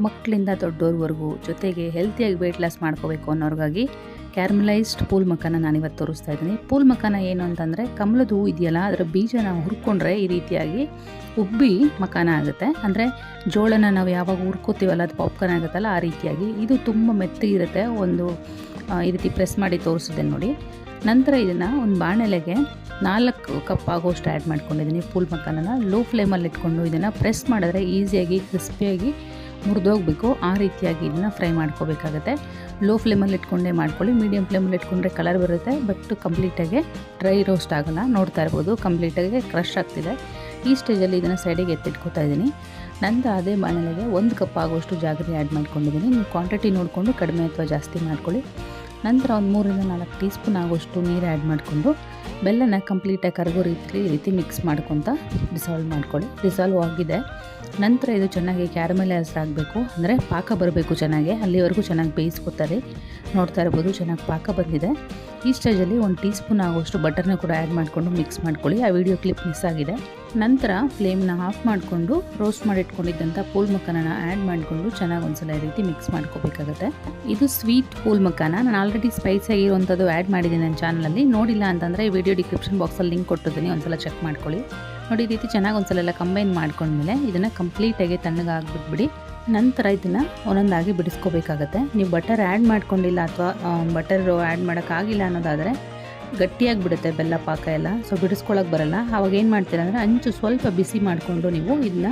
ಮಕ್ಕಳಿಂದ ದೊಡ್ಡೋರ್ವರೆಗೂ ಜೊತೆಗೆ ಹೆಲ್ತಿಯಾಗಿ weight loss ಮಾಡ್ಕೋಬೇಕು ಅನ್ನೋರಿಗಾಗಿ ಕ್ಯಾರಮಲೈಸ್ಡ್ ಪೂಲ್ ಮಖಾನ ನಾನಿವತ್ತು ತೋರಿಸ್ತಾ ಇದ್ದೀನಿ. ಪೂಲ್ ಮಖಾನ ಏನು ಅಂತಂದರೆ ಕಮಲದ ಹೂ ಇದೆಯಲ್ಲ, ಅದರ ಬೀಜನ ಹುರ್ಕೊಂಡ್ರೆ ಈ ರೀತಿಯಾಗಿ ಉಬ್ಬಿ ಮಖಾನ ಆಗುತ್ತೆ. ಅಂದರೆ ಜೋಳನ ನಾವು ಯಾವಾಗ ಹುರ್ಕೋತೀವಲ್ಲ ಅದು ಪಾಪ್ಕಾರ್ನ್ ಆಗುತ್ತಲ್ಲ, ಆ ರೀತಿಯಾಗಿ ಇದು ತುಂಬ ಮೆತ್ತಗಿರುತ್ತೆ. ಈ ರೀತಿ ಪ್ರೆಸ್ ಮಾಡಿ ತೋರಿಸಿದೆ ನೋಡಿ. ನಂತರ ಇದನ್ನು ಒಂದು ಬಾಣಲೆಗೆ 4 ಕಪ್ ಆಗೋಷ್ಟು ಆ್ಯಡ್ ಮಾಡ್ಕೊಂಡಿದ್ದೀನಿ. ಪೂಲ್ ಮಖಾನನ ಲೋ ಫ್ಲೇಮಲ್ಲಿ ಇಟ್ಕೊಂಡು ಇದನ್ನು ಪ್ರೆಸ್ ಮಾಡಿದ್ರೆ ಈಸಿಯಾಗಿ ಕ್ರಿಸ್ಪಿಯಾಗಿ ಮುರಿದೋಗ್ಬೇಕು. ಆ ರೀತಿಯಾಗಿ ಇದನ್ನು ಫ್ರೈ ಮಾಡ್ಕೋಬೇಕಾಗತ್ತೆ. ಲೋ ಫ್ಲೇಮಲ್ಲಿ ಇಟ್ಕೊಂಡೇ ಮಾಡ್ಕೊಳ್ಳಿ. ಮೀಡಿಯಮ್ ಫ್ಲೇಮಲ್ಲಿ ಇಟ್ಕೊಂಡ್ರೆ ಕಲರ್ ಬರುತ್ತೆ, ಬಟ್ ಕಂಪ್ಲೀಟಾಗಿ ಡ್ರೈ ರೋಸ್ಟ್ ಆಗೋಲ್ಲ. ನೋಡ್ತಾ ಇರ್ಬೋದು ಕಂಪ್ಲೀಟಾಗಿ ಕ್ರಷ್ ಆಗ್ತಿದೆ. ಈ ಸ್ಟೇಜಲ್ಲಿ ಇದನ್ನು ಸೈಡಿಗೆ ಎತ್ತಿಟ್ಕೊತಾ ಇದ್ದೀನಿ. ನಂತರ ಅದೇ ಬಾಣಲೆಗೆ 1 ಕಪ್ ಆಗೋಷ್ಟು ಜಾಗರಿ ಆ್ಯಡ್ ಮಾಡ್ಕೊಂಡಿದ್ದೀನಿ. ನೀವು ಕ್ವಾಂಟಿಟಿ ನೋಡಿಕೊಂಡು ಕಡಿಮೆ ಅಥವಾ ಜಾಸ್ತಿ ಮಾಡ್ಕೊಳ್ಳಿ. ನಂತರ ಒಂದು 3 ರಿಂದ 4 ಟೀ ಸ್ಪೂನ್ ಆಗೋಷ್ಟು ನೀರು ಆ್ಯಡ್ ಮಾಡಿಕೊಂಡು ಬೆಲ್ಲನ ಕಂಪ್ಲೀಟಾಗಿ ಕರಗೋ ಈ ರೀತಿ ಮಿಕ್ಸ್ ಮಾಡ್ಕೊತ ಡಿಸಾಲ್ವ್ ಮಾಡ್ಕೊಳ್ಳಿ. ಡಿಸಾಲ್ವ್ ಆಗಿದೆ. ನಂತರ ಇದು ಚೆನ್ನಾಗಿ ಕ್ಯಾರಮಲೈಸ್ ಆಗಬೇಕು, ಅಂದರೆ ಪಾಕ ಬರಬೇಕು ಚೆನ್ನಾಗಿ. ಅಲ್ಲಿವರೆಗೂ ಚೆನ್ನಾಗಿ ಬೇಯಿಸ್ಕೊತಾರೆ. ನೋಡ್ತಾ ಇರ್ಬೋದು ಚೆನ್ನಾಗಿ ಪಾಕ ಬಂದಿದೆ. ಈ ಸ್ಟೇಜಲ್ಲಿ 1 ಟೀ ಸ್ಪೂನ್ ಆಗೋಷ್ಟು ಬಟರ್ನ ಕೂಡ ಆ್ಯಡ್ ಮಾಡಿಕೊಂಡು ಮಿಕ್ಸ್ ಮಾಡ್ಕೊಳ್ಳಿ. ಆ ವಿಡಿಯೋ ಕ್ಲಿಪ್ ಮಿಸ್ ಆಗಿದೆ. ನಂತರ ಫ್ಲೇಮ್ನ ಆಫ್ ಮಾಡಿಕೊಂಡು ರೋಸ್ಟ್ ಮಾಡಿಟ್ಕೊಂಡಿದ್ದಂಥ ಪೂಲ್ ಮಖಾನನ ಆ್ಯಡ್ ಮಾಡಿಕೊಂಡು ಚೆನ್ನಾಗಿ ಒಂದ್ಸಲ ಈ ರೀತಿ ಮಿಕ್ಸ್ ಮಾಡ್ಕೋಬೇಕಾಗುತ್ತೆ. ಇದು ಸ್ವೀಟ್ ಪೂಲ್ ಮಖಾನ. ನಾನು ಆಲ್ರೆಡಿ ಸ್ಪೈಸಿ ಆಗಿರುವಂಥದ್ದು ಆ್ಯಡ್ ಮಾಡಿದ್ದೀನಿ ನನ್ನ ಚಾನಲಲ್ಲಿ. ನೋಡಿಲ್ಲ ಅಂತಂದರೆ ಈ ವಿಡಿಯೋ ಡಿಸ್ಕ್ರಿಪ್ಷನ್ ಬಾಕ್ಸಲ್ಲಿ ಲಿಂಕ್ ಕೊಟ್ಟಿದ್ದೀನಿ, ಒಂದ್ಸಲ ಚೆಕ್ ಮಾಡ್ಕೊಳ್ಳಿ. ನೋಡಿ, ಈ ರೀತಿ ಚೆನ್ನಾಗಿ ಒಂದ್ಸಲ ಎಲ್ಲ ಕಂಬೈನ್ ಮಾಡ್ಕೊಂಡ್ಮೇಲೆ ಇದನ್ನು ಕಂಪ್ಲೀಟಾಗಿ ತಣ್ಣಗಾಗ್ಬಿಟ್ಬಿಡಿ. ನಂತರ ಇದನ್ನು ಒಂದೊಂದಾಗಿ ಬಿಡಿಸ್ಕೋಬೇಕಾಗತ್ತೆ. ನೀವು ಬಟರ್ ಆ್ಯಡ್ ಮಾಡ್ಕೊಂಡಿಲ್ಲ ಅಥವಾ ಬಟರ್ ಆ್ಯಡ್ ಮಾಡೋಕ್ಕಾಗಿಲ್ಲ ಅನ್ನೋದಾದರೆ ಗಟ್ಟಿಯಾಗಿ ಬಿಡುತ್ತೆ ಬೆಲ್ಲ ಪಾಕ ಎಲ್ಲ, ಸೊ ಬಿಡಿಸ್ಕೊಳ್ಳೋಕೆ ಬರಲ್ಲ. ಆವಾಗ ಏನು ಮಾಡ್ತೀರ ಅಂದರೆ ಅಂಚು ಸ್ವಲ್ಪ ಬಿಸಿ ಮಾಡಿಕೊಂಡು ನೀವು ಇದನ್ನ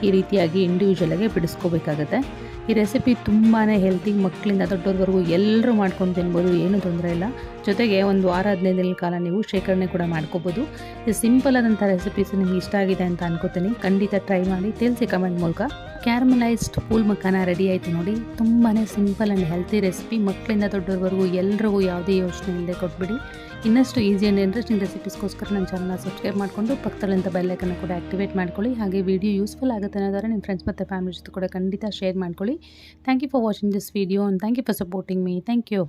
ಈ ರೀತಿಯಾಗಿ ಇಂಡಿವಿಜುವಲಾಗಿ ಬಿಡಿಸ್ಕೋಬೇಕಾಗತ್ತೆ. ಈ ರೆಸಿಪಿ ತುಂಬಾ ಹೆಲ್ತಿ, ಮಕ್ಕಳಿಂದ ದೊಡ್ಡವ್ರವರೆಗೂ ಎಲ್ಲರೂ ಮಾಡ್ಕೊಂಡು ತಿನ್ಬೋದು, ಏನೂ ತೊಂದರೆ ಇಲ್ಲ. ಜೊತೆಗೆ ಒಂದು ವಾರ 15 ದಿನದ ಕಾಲ ನೀವು ಶೇಖರಣೆ ಕೂಡ ಮಾಡ್ಕೋಬೋದು. ಇದು ಸಿಂಪಲ್ ಆದಂಥ ರೆಸಿಪೀಸ್ ನಿಮಗೆ ಇಷ್ಟ ಆಗಿದೆ ಅಂತ ಅನ್ಕೋತೀನಿ. ಖಂಡಿತ ಟ್ರೈ ಮಾಡಿ ತಿಳಿಸಿ ಕಮೆಂಟ್ ಮೂಲಕ. ಕ್ಯಾರಮಲೈಸ್ಡ್ ಪೂಲ್ ಮಖಾನ ರೆಡಿ ಆಯಿತು ನೋಡಿ. ತುಂಬಾ ಸಿಂಪಲ್ ಆ್ಯಂಡ್ ಹೆಲ್ತಿ ರೆಸಿಪಿ. ಮಕ್ಕಳಿಂದ ದೊಡ್ಡವ್ರವರೆಗೂ ಎಲ್ರಿಗೂ ಯಾವುದೇ ಯೋಚನೆ ಇಲ್ಲದೆ ಕೊಟ್ಬಿಡಿ. ಇನ್ನಷ್ಟು ಈಸಿ ಆ್ಯಂಡ್ ಇಂಟ್ರೆಸ್ಟಿಂಗ್ ರೆಸಿಪೀಸ್ಗೋಸ್ಕರ ನನ್ನ ಚಾನಲ್ನ ಸಬ್ಸ್ಕ್ರೈಬ್ ಮಾಡಿಕೊಂಡು ಪಕ್ಕದಲ್ಲಿಂದ ಬೆಲ್ ಐಕನ್ನ ಕೂಡ ಆಕ್ಟಿವೇಟ್ ಮಾಡ್ಕೊಳ್ಳಿ. ಹಾಗೆ ವಿಡಿಯೋ ಯೂಸ್ಫುಲ್ ಆಗುತ್ತೆ ಅನ್ನೋದಾದ್ರೆ ನಿಮ್ಮ ಫ್ರೆಂಡ್ಸ್ ಮತ್ತು ಫ್ಯಾಮಿಲಿ ಜೊತೆ ಕೂಡ ಖಂಡಿತ ಶೇರ್ ಮಾಡ್ಕೊಳ್ಳಿ. Thank you for watching this video and thank you for supporting me. Thank you.